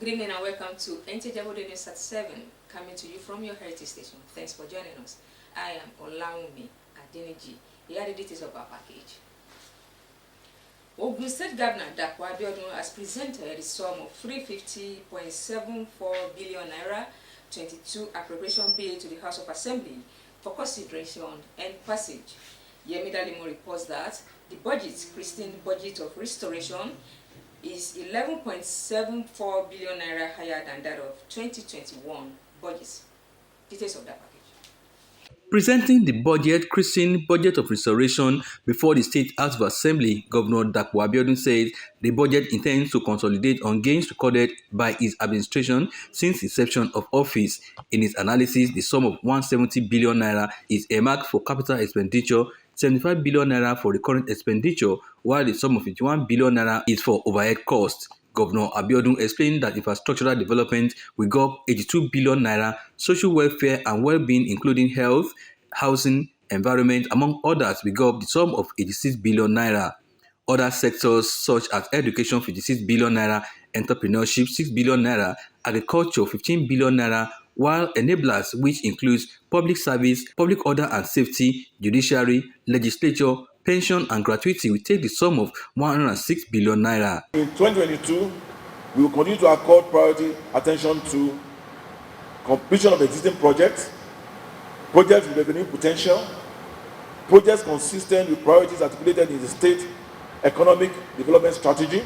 Good evening and welcome to NTW News at 7, coming to you from your heritage station. Thanks for joining us. I am Olawumi Adeniji. Here are the details of our package. Ogun State Governor Dapo Abiodun has presented a sum of 350.74 billion naira 22 appropriation bill to the House of Assembly for consideration and passage. Yemi Dalimo reports that the budget, Christine Budget of Restoration, is 11.74 billion naira higher than that of 2021 budgets. Details of that package. Presenting the budget, Christine Budget of Restoration before the State House of Assembly, Governor Dapo Abiodun says the budget intends to consolidate on gains recorded by his administration since inception of office. In his analysis, the sum of 170 billion naira is earmarked for capital expenditure, 75 billion naira for recurrent expenditure, while the sum of 51 billion naira is for overhead costs. Governor Abiodun explained that infrastructural development will go up 82 billion naira, social welfare and well-being including health, housing, environment, among others, will go up the sum of 86 billion naira. Other sectors such as education 56 billion naira, entrepreneurship 6 billion naira, agriculture 15 billion naira, while enablers, which includes public service, public order and safety, judiciary, legislature, pension and gratuity, will take the sum of 106 billion naira. In 2022, we will continue to accord priority attention to completion of existing projects, projects with revenue potential, projects consistent with priorities articulated in the state economic development strategy,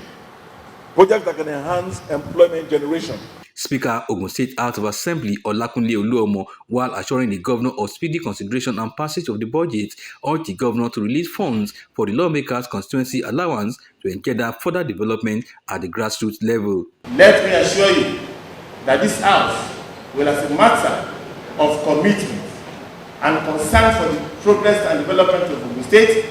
projects that can enhance employment generation. Speaker Ogun State House of Assembly Olakunle Oluomo, while assuring the governor of speedy consideration and passage of the budget, urged the governor to release funds for the lawmakers' constituency allowance to engender further development at the grassroots level. Let me assure you that this House will, as a matter of commitment and concern for the progress and development of Ogun State,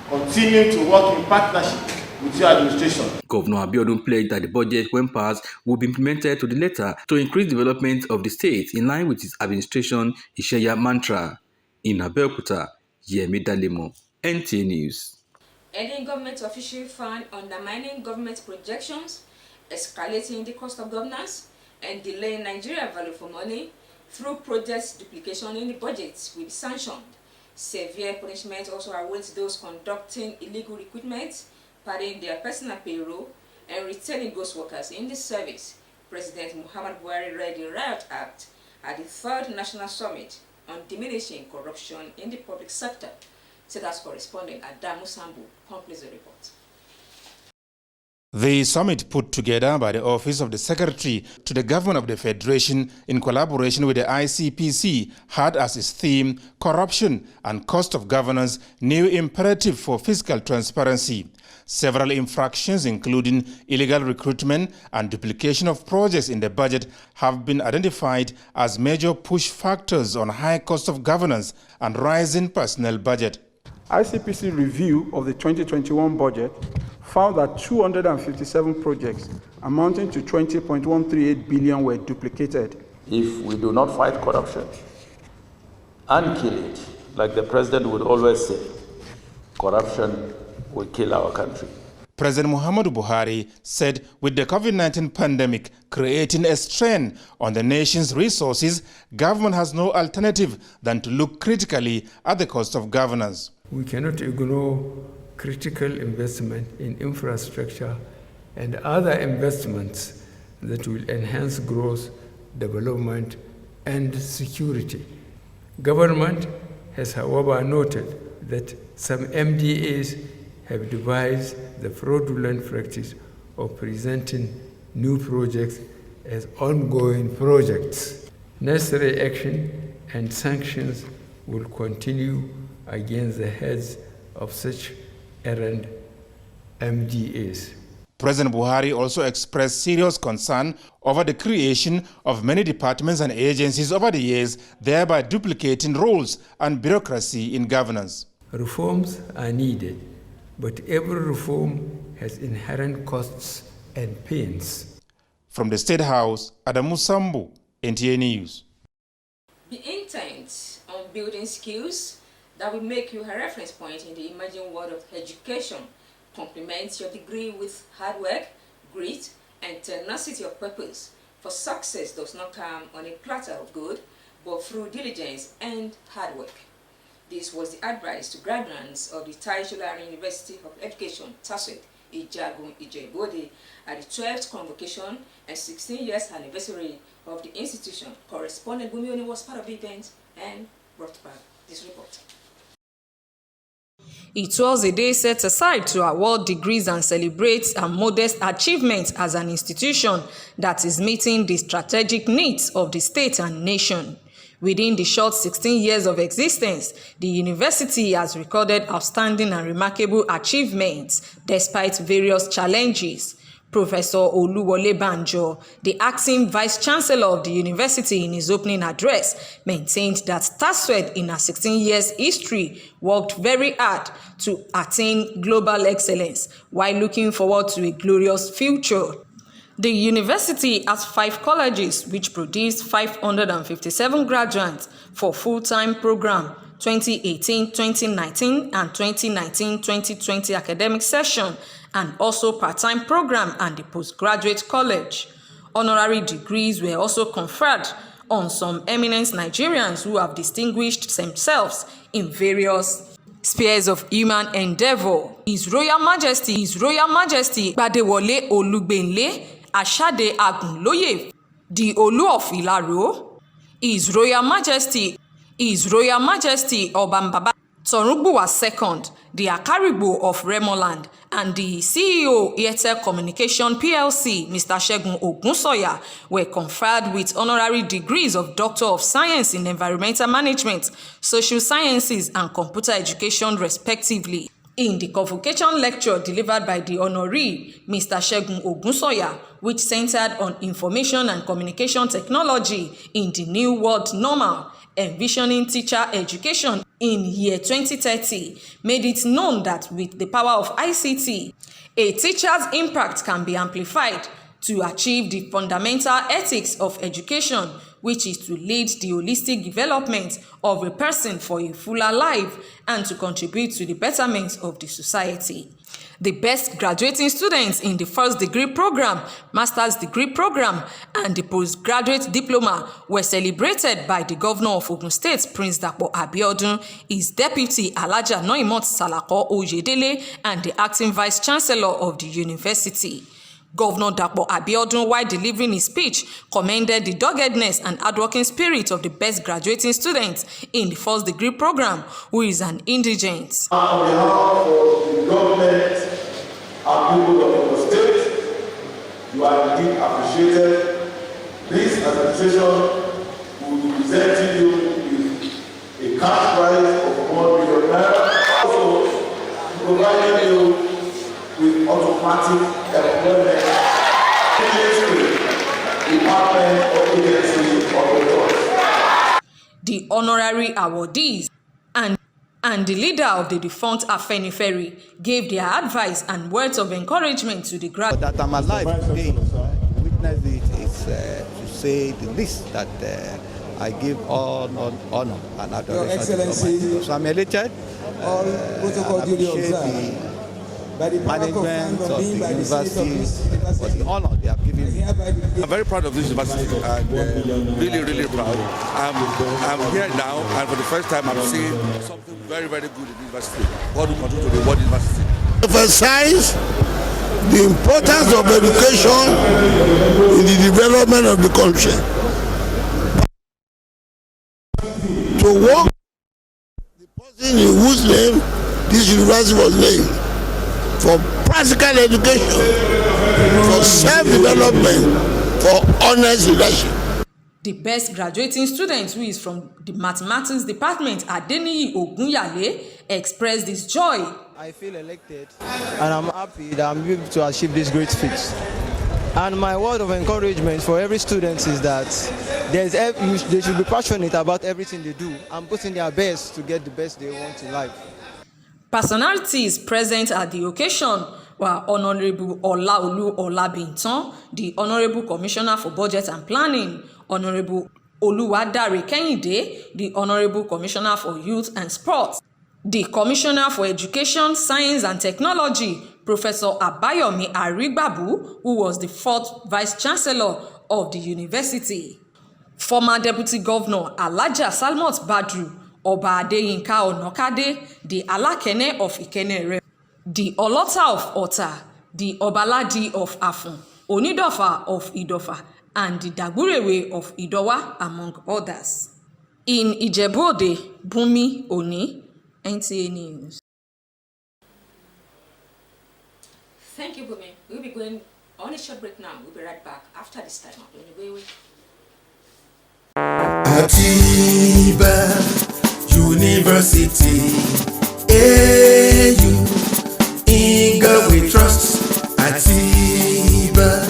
continue to work in partnership with your administration. Governor Abiodun pledged that the budget, when passed, will be implemented to the letter to increase development of the state in line with his administration Isheya mantra. In Abeokuta, Yemi Dalimo, NTA News. Ending government official found undermining government projections, escalating the cost of governance, and delaying Nigeria value for money through project duplication in the budget will be sanctioned. Severe punishment also awaits those conducting illegal recruitment, padding their personal payroll, and retaining ghost workers in the service. President Muhammadu Buhari read the Riot Act at the 3rd National Summit on Diminishing Corruption in the Public Sector. SEDA's correspondent Adamu Sambu concludes the report. The summit, put together by the Office of the Secretary to the Government of the Federation in collaboration with the ICPC, had as its theme corruption and cost of governance, new imperative for fiscal transparency. Several infractions, including illegal recruitment and duplication of projects in the budget, have been identified as major push factors on high cost of governance and rising personnel budget. ICPC review of the 2021 budget found that 257 projects amounting to 20.138 billion were duplicated. If we do not fight corruption and kill it, like the president would always say, corruption will kill our country. President Muhammadu Buhari said with the COVID-19 pandemic creating a strain on the nation's resources, government has no alternative than to look critically at the cost of governance. We cannot ignore critical investment in infrastructure and other investments that will enhance growth, development, and security. Government has, however, noted that some MDAs have devised the fraudulent practice of presenting new projects as ongoing projects. Necessary action and sanctions will continue against the heads of such errant MDAs. President Buhari also expressed serious concern over the creation of many departments and agencies over the years, thereby duplicating roles and bureaucracy in governance. Reforms are needed, but every reform has inherent costs and pains. From the State House, Adamu Sambu, NTA News. Be intent on building skills that will make you a reference point in the emerging world of education. Complement your degree with hard work, grit, and tenacity of purpose. For success does not come on a platter of gold, but through diligence and hard work. This was the advice to graduates of the Taisolari University of Education, TASUED, Ijagun Ijebu-Ode, at the 12th convocation and 16 years anniversary of the institution. Correspondent Bumioni was part of the event and brought back this report. It was a day set aside to award degrees and celebrate a modest achievement as an institution that is meeting the strategic needs of the state and nation. Within the short 16 years of existence, the university has recorded outstanding and remarkable achievements despite various challenges. Professor Oluwole Banjo, the acting vice-chancellor of the university, in his opening address, maintained that TASUED in her 16 years history worked very hard to attain global excellence while looking forward to a glorious future. The university has 5 colleges which produced 557 graduates for full-time program 2018-2019 and 2019-2020 academic session, and also part-time program and the postgraduate college. Honorary degrees were also conferred on some eminent Nigerians who have distinguished themselves in various spheres of human endeavor. His Royal Majesty Gbadewole Olugbenle Asade Agunloye, the Olu of Ilaro, His Royal Majesty Obambaba Torunbuwa II, the Akaribo of Remoland, and the CEO Airtel Communication PLC, Mr. Segun Ogunsoya, were conferred with honorary degrees of Doctor of Science in Environmental Management, Social Sciences, and Computer Education, respectively. In the convocation lecture delivered by the honoree, Mr. Segun Ogunsoya, which centered on information and communication technology in the new world normal, envisioning teacher education in year 2030, made it known that with the power of ICT, a teacher's impact can be amplified to achieve the fundamental ethics of education, which is to lead the holistic development of a person for a fuller life and to contribute to the betterment of the society. The best graduating students in the first degree program, master's degree program, and the postgraduate diploma were celebrated by the governor of Ogun State, Prince Dapo Abiodun, his deputy Alhaja Noimot Salako Oyedele, and the acting vice chancellor of the university. Governor Dapo Abiodun, while delivering his speech, commended the doggedness and hardworking spirit of the best graduating students in the first degree program, who is an indigent. On behalf of the government and people of the state, you are indeed appreciated. This administration will be presenting you with a cash prize of 1 million naira, also providing you with automatic employment, Department of Agency of the honorary awardees and the leader of the defunct Afenifere gave their advice and words of encouragement to the graduates. That I'm alive today, witness it is to say the least that I give all honor and adoration. Your Excellency, so I'm elated. All protocol duly observed. Management of the university for the honor they have given me. I'm very proud of this university and really proud. I'm here now, and for the first time I'm seeing something very good in the university. God will continue to reward the university. Emphasize the importance of education in the development of the country. To work the person in whose name this university was named, for practical education, for self-development, for honest leadership. The best graduating student, who is from the mathematics department, Adeniyi Ogunyale, expressed his joy. I feel elected and I'm happy that I'm able to achieve this great feat. And my word of encouragement for every student is that they should be passionate about everything they do and putting their best to get the best they want in life. Personalities present at the occasion were Honorable Olaolu Olabintan, the Honorable Commissioner for Budget and Planning, Honorable Oluwadare Kehinde, the Honorable Commissioner for Youth and Sports, the Commissioner for Education, Science and Technology, Professor Abayomi Arigbabu, who was the 4th Vice Chancellor of the university. Former Deputy Governor Alhaja Salmot Badru, Oba Adeyinka Onokade, the Alakene of Ikenere, the Olota of Ota, the Obaladi of Afun, Onidofa of Idofa, and the Dagburewe of Idowa, among others. In Ijebu-Ode, Bumi Oni, NTA News. Thank you, Bumi. We'll be going on a short break now. We'll be right back after this time. Atiba University, AU, in God we trust. Atiba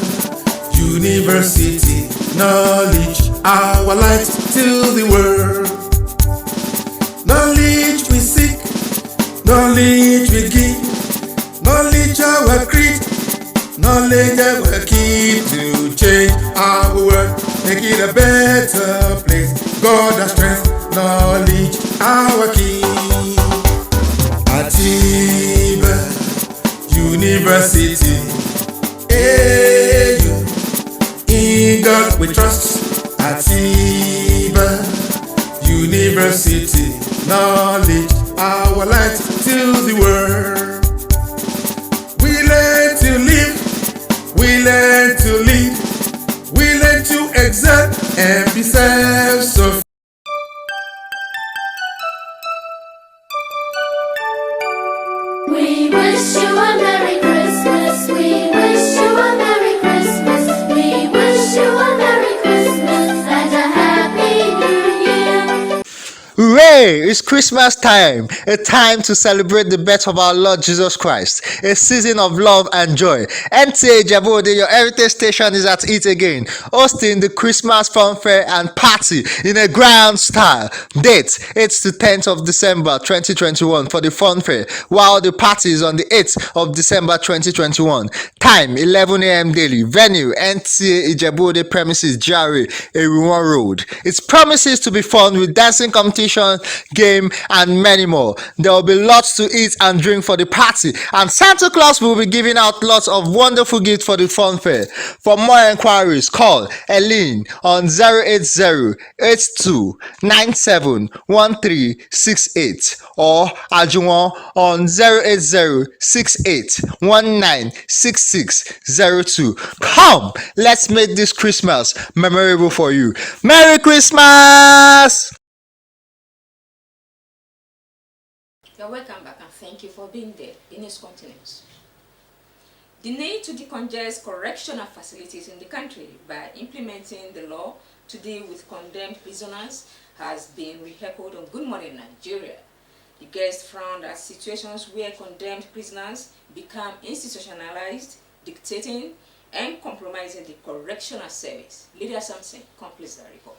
University, knowledge, our light to the world. Knowledge we seek, knowledge we give, knowledge our creed, knowledge our key to change our world, make it a better place. God has strength, knowledge our key. Atiba University, AU, in God we trust. Atiba University, knowledge, our light to the world. We learn to live, we learn to lead, we learn to excel and be self-sufficient. We wish you a Merry Christmas, we wish you a Merry Christmas, we wish you a Merry Christmas and a Happy New Year. Hooray! It's Christmas time, a time to celebrate the birth of our Lord Jesus Christ, a season of love and joy. NTA Ijebu-Ode, your heritage station, is at it again, hosting the Christmas fun fair and party in a grand style. Date 8th to 10th of December 2021 for the fun fair, while the party is on the 8th of December 2021. Time 11 a.m. daily. Venue NTA Ijebu-Ode premises, GRA, Erinwa Road. It promises to be fun with dancing competition, game, and many more. There will be lots to eat and drink for the party, and Santa Claus will be giving out lots of wonderful gifts for the fun fair. For more inquiries, call Eileen on 080-8297-1368 or Ajuwon on 080-6819-6602. Come, let's make this Christmas memorable for you. Merry Christmas! You're welcome back and thank you for being there. The news continues. The need to decongest correctional facilities in the country by implementing the law to deal with condemned prisoners has been re-echoed on Good Morning Nigeria. The guest frowned at situations where condemned prisoners become institutionalized, dictating and compromising the correctional service. Lydia Sampson completes the report.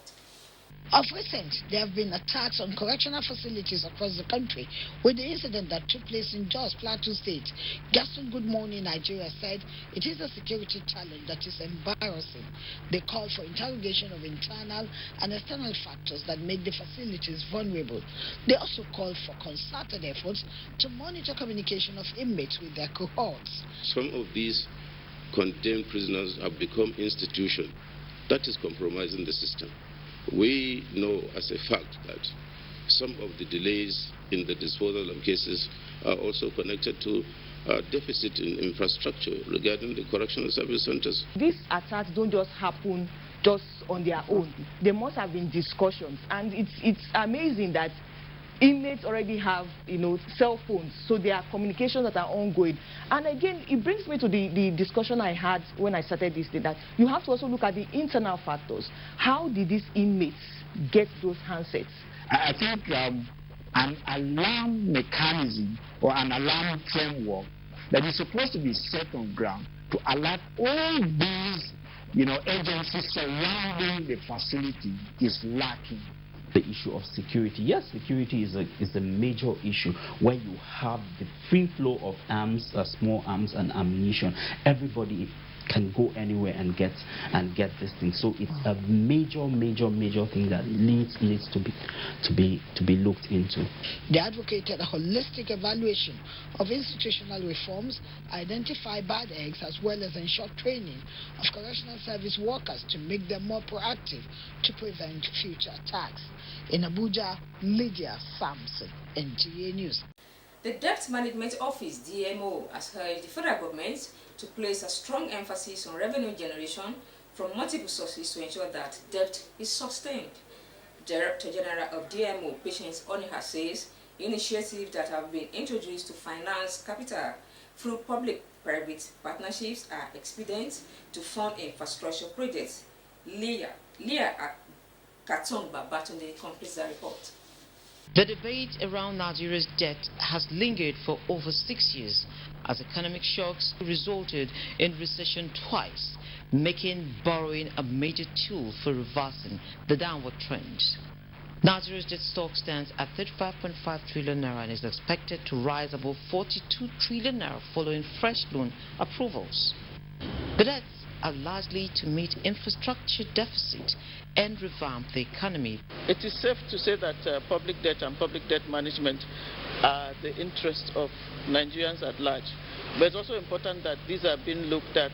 Of recent, there have been attacks on correctional facilities across the country, with the incident that took place in Jos, Plateau State. Gaston Good Morning Nigeria said it is a security challenge that is embarrassing. They called for interrogation of internal and external factors that make the facilities vulnerable. They also called for concerted efforts to monitor communication of inmates with their cohorts. Some of these condemned prisoners have become institutions. That is compromising the system. We know as a fact that some of the delays in the disposal of cases are also connected to deficit in infrastructure regarding the correctional service centers. These attacks don't just happen just on their own. There must have been discussions, and it's amazing that inmates already have, cell phones, so there are communications that are ongoing. And again, it brings me to the discussion I had when I started this thing, that you have to also look at the internal factors. How did these inmates get those handsets? I think an alarm mechanism or an alarm framework that is supposed to be set on ground to alert all these, agencies surrounding the facility is lacking. the issue of security. Yes, security is a major issue where you have the free flow of arms, small arms and ammunition. Everybody can go anywhere and get this thing. So it's a major thing that needs to be looked into. They advocated a holistic evaluation of institutional reforms, identify bad eggs, as well as ensure training of correctional service workers to make them more proactive to prevent future attacks. In Abuja, Lydia Sampson, NTA News. The Debt Management Office, DMO, has urged the federal government to place a strong emphasis on revenue generation from multiple sources to ensure that debt is sustained. Director General of DMO, Patience Oniha, says initiatives that have been introduced to finance capital through public-private partnerships are expedient to fund infrastructure projects. Leah Katongba Batunde completes the report. The debate around Nigeria's debt has lingered for over 6 years as economic shocks resulted in recession twice, making borrowing a major tool for reversing the downward trend. Nigeria's debt stock stands at 35.5 trillion naira and is expected to rise above 42 trillion naira following fresh loan approvals. The debts are largely to meet infrastructure deficit and revamp the economy. It is safe to say that public debt and public debt management are the interests of Nigerians at large. But it's also important that these are being looked at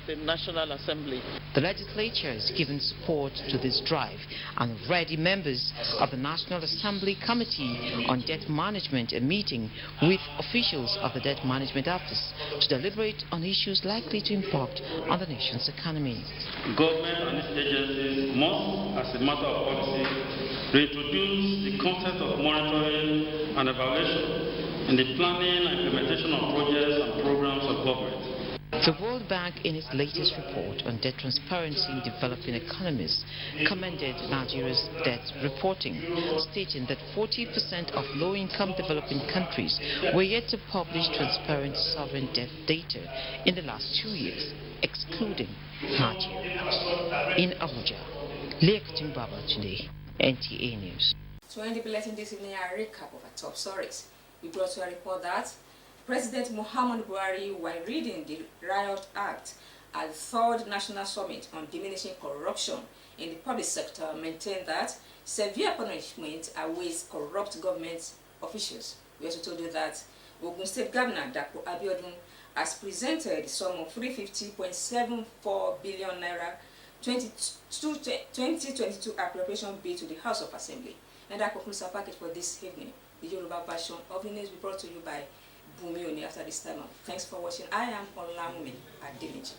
the National Assembly. The legislature has given support to this drive, and already members of the National Assembly Committee on Debt Management are meeting with officials of the Debt Management Office to deliberate on issues likely to impact on the nation's economy. Government and its agencies must, as a matter of policy, reintroduce the concept of monitoring and evaluation in the planning and implementation of projects and programs of government. The World Bank, in its latest report on debt transparency in developing economies, commended Nigeria's debt reporting, stating that 40% of low-income developing countries were yet to publish transparent sovereign debt data in the last 2 years, excluding Nigeria. In Abuja, Leah Baba today, NTA News. To end the bulletin this evening, a recap of our top stories. We brought you a report that President Muhammadu Buhari, while reading the Riot Act at the 3rd National Summit on Diminishing Corruption in the Public Sector, maintained that severe punishment awaits corrupt government officials. We also told you that Ogun State Governor Dapo Abiodun has presented the sum of 350.74 billion naira 2022 appropriation bill to the House of Assembly. And that concludes our package for this evening. The Yoruba version of the news we brought to you by Bumi Oni after this time. Thanks for watching. I am Olamide Adeliji.